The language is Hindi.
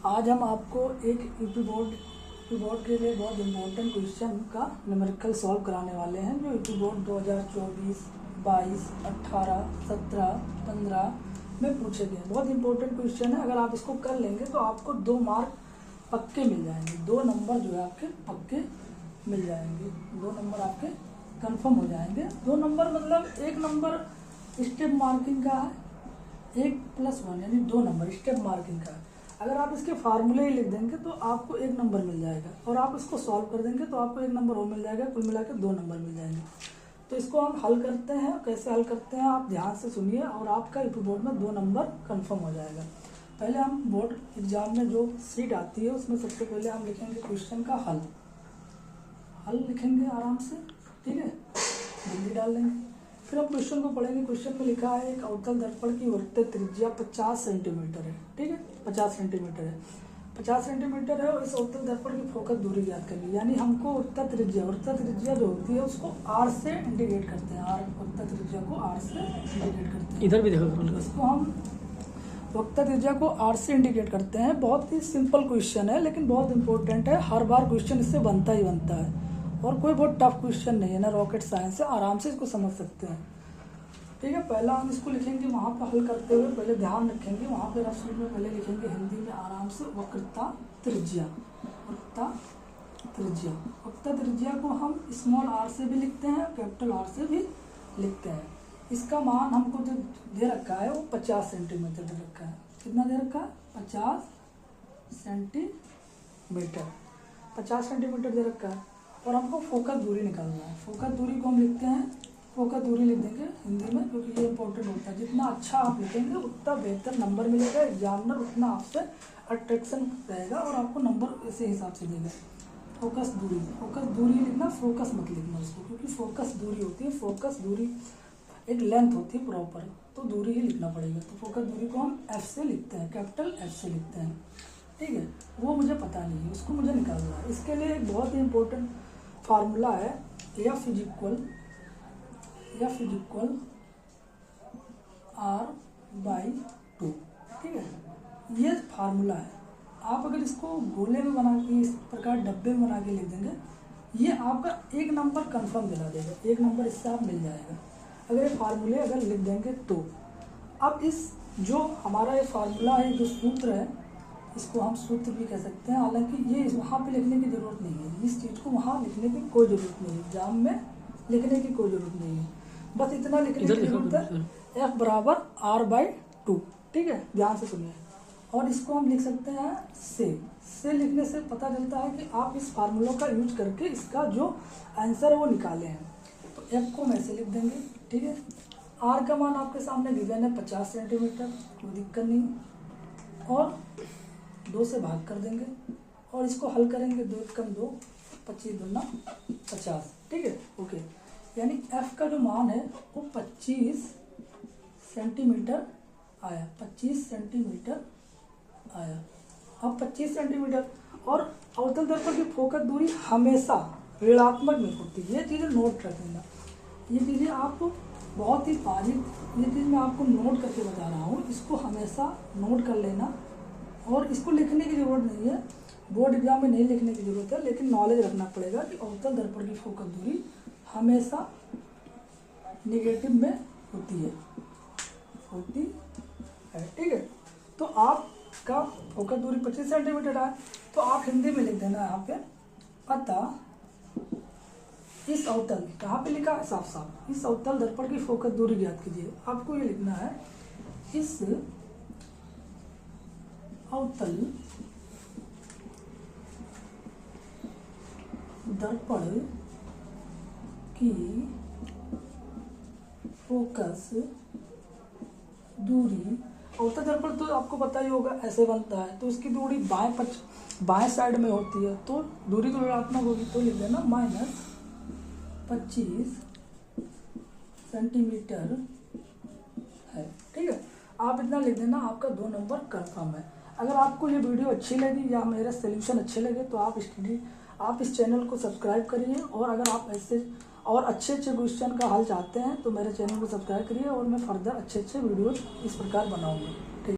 आज हम आपको एक यूपी बोर्ड के लिए बहुत इम्पोर्टेंट क्वेश्चन का न्यूमेरिकल सॉल्व कराने वाले हैं जो यूपी बोर्ड 2024, 22, 18, 17, 15 में पूछे गए। बहुत इंपॉर्टेंट क्वेश्चन है। अगर आप इसको कर लेंगे तो आपको 2 मार्क पक्के मिल जाएंगे। 2 नंबर जो है आपके पक्के मिल जाएंगे। 2 नंबर आपके कंफर्म हो जाएंगे। 2 नंबर मतलब 1 नंबर स्टेप मार्किंग का है, 1+1 यानी 2 नंबर स्टेप मार्किंग का है। अगर आप इसके फार्मूले ही लिख देंगे तो आपको 1 नंबर मिल जाएगा और आप इसको सॉल्व कर देंगे तो आपको 1 नंबर और मिल जाएगा। कुल मिला के 2 नंबर मिल जाएंगे। तो इसको हम हल करते हैं। कैसे हल करते हैं आप ध्यान से सुनिए और आपका यूपी बोर्ड में 2 नंबर कंफर्म हो जाएगा। पहले हम बोर्ड एग्जाम में जो सीट आती है उसमें सबसे पहले हम लिखेंगे क्वेश्चन का हल लिखेंगे आराम से, ठीक है, बिंदी डाल लेंगे। फिर हम क्वेश्चन को पढ़ेंगे। क्वेश्चन में लिखा है एक अवतल दर्पण की वृत्तीय त्रिज्या 50 सेंटीमीटर है, ठीक है, 50 सेंटीमीटर है, 50 सेंटीमीटर है और इस अवतल दर्पण की फोकस दूरी ज्ञात करनी है। यानी हमको वृत्तीय त्रिज्या जो होती है उसको आर से इंडिकेट करते हैं। वृत्तीय त्रिज्या को आर से इंडिकेट करते हैं। इधर भी देखो, इसको हम वृत्तीय त्रिज्या को आर से इंडिकेट करते हैं। बहुत ही सिंपल क्वेश्चन है लेकिन बहुत इंपॉर्टेंट है। हर बार क्वेश्चन इससे बनता ही बनता है और कोई बहुत टफ क्वेश्चन नहीं है, ना रॉकेट साइंस है, आराम से इसको समझ सकते हैं, ठीक है। पहला हम इसको लिखेंगे वहाँ पर हल करते हुए पहले ध्यान रखेंगे, वहाँ पर रफ शीट में पहले लिखेंगे हिंदी में आराम से वक्रता त्रिज्या। वक्रता त्रिज्या को हम स्मॉल आर से भी लिखते हैं, कैपिटल आर से भी लिखते हैं। इसका मान हमको जो दे रखा है वो 50 सेंटीमीटर दे रखा है। कितना दे रखा है? 50 सेंटीमीटर, 50 सेंटीमीटर दे रखा है और हमको फोकस दूरी निकालना है। फोकस दूरी को हम लिखते हैं, फोकस दूरी लिख देंगे हिंदी में क्योंकि ये इंपॉर्टेंट होता है। जितना अच्छा आप लिखेंगे उतना बेहतर नंबर मिलेगा, एग्जामिनर उतना आपसे अट्रैक्शन रहेगा और आपको नंबर इसी हिसाब से देगा। फोकस दूरी लिखना, फोकस मत लिखना उसको, क्योंकि फोकस दूरी होती है। फोकस दूरी एक लेंथ होती है प्रॉपर, तो दूरी ही लिखना पड़ेगा। तो फोकस दूरी को हम एफ से लिखते हैं, कैपिटल एफ से लिखते हैं, ठीक है। वो मुझे पता नहीं है, उसको मुझे निकालना है। इसके लिए एक बहुत ही इंपॉर्टेंट फार्मूला है, एफ इज इक्वल R/2, ठीक है। ये फार्मूला है। आप अगर इसको गोले में बना के इस प्रकार डब्बे में बना के लिख देंगे, ये आपका 1 नंबर कंफर्म दिला देगा। 1 नंबर इससे आप मिल जाएगा अगर ये फार्मूले अगर लिख देंगे तो। अब इस जो हमारा ये फार्मूला है, जो सूत्र है, इसको हम सूत्र भी कह सकते हैं। हालांकि ये वहाँ पे लिखने की ज़रूरत नहीं है, इस चीज़ को वहाँ लिखने की कोई ज़रूरत नहीं है, एग्जाम में लिखने की कोई ज़रूरत नहीं है। बस इतना लिखने की जरूरत है, F/R/2, ठीक है। ध्यान से सुनिए। और इसको हम लिख सकते हैं से लिखने से पता चलता है कि आप इस फार्मूला का यूज करके इसका जो आंसर है वो निकाले हैं। तो F को हम ऐसे लिख देंगे, ठीक है। R का मान आपके सामने गिवन है 50 सेंटीमीटर, कोई दिक्कत नहीं। और 2 से भाग कर देंगे और इसको हल करेंगे। 2 कम 2, 25 दूना 50, ठीक है, ओके। यानी F का जो मान है वो 25 सेंटीमीटर आया, 25 सेंटीमीटर आया। अब 25 सेंटीमीटर और अवतल दर्पण की फोकस दूरी हमेशा ऋणात्मक में होती है। ये चीज़ें नोट रखेंगे, ये चीज़ें आपको बहुत ही बारीक, ये चीज़ मैं आपको नोट करके बता रहा हूँ, इसको हमेशा नोट कर लेना। और इसको लिखने की ज़रूरत नहीं है, बोर्ड एग्जाम में नहीं लिखने की ज़रूरत है, लेकिन नॉलेज रखना पड़ेगा कि अवतल दर्पण की फोकस दूरी हमेशा निगेटिव में होती है, ठीक है। तो आपका फोकस दूरी 25 सेंटीमीटर है, तो आप हिंदी में लिख देना यहाँ पे, अतः इस अवतल, कहाँ पे लिखा है साफ साफ, इस अवतल दर्पण की फोकस दूरी ज्ञात कीजिए। आपको ये लिखना है, इस अवतल दर्पण की फोकस दूरी, अवतल दर्पण तो आपको पता ही होगा ऐसे बनता है, तो इसकी दूरी बाएं साइड में होती है, तो दूरी तो ऋणात्मक होगी। तो लिख देना -25 सेंटीमीटर है, ठीक है। आप इतना लिख देना, आपका 2 नंबर कंफर्म है। अगर आपको ये वीडियो अच्छी लगी या मेरे सोल्यूशन अच्छे लगे तो आप इस चैनल को सब्सक्राइब करिए। और अगर आप ऐसे और अच्छे क्वेश्चन का हल चाहते हैं तो मेरे चैनल को सब्सक्राइब करिए और मैं फर्दर अच्छे वीडियोज़ इस प्रकार बनाऊँगा।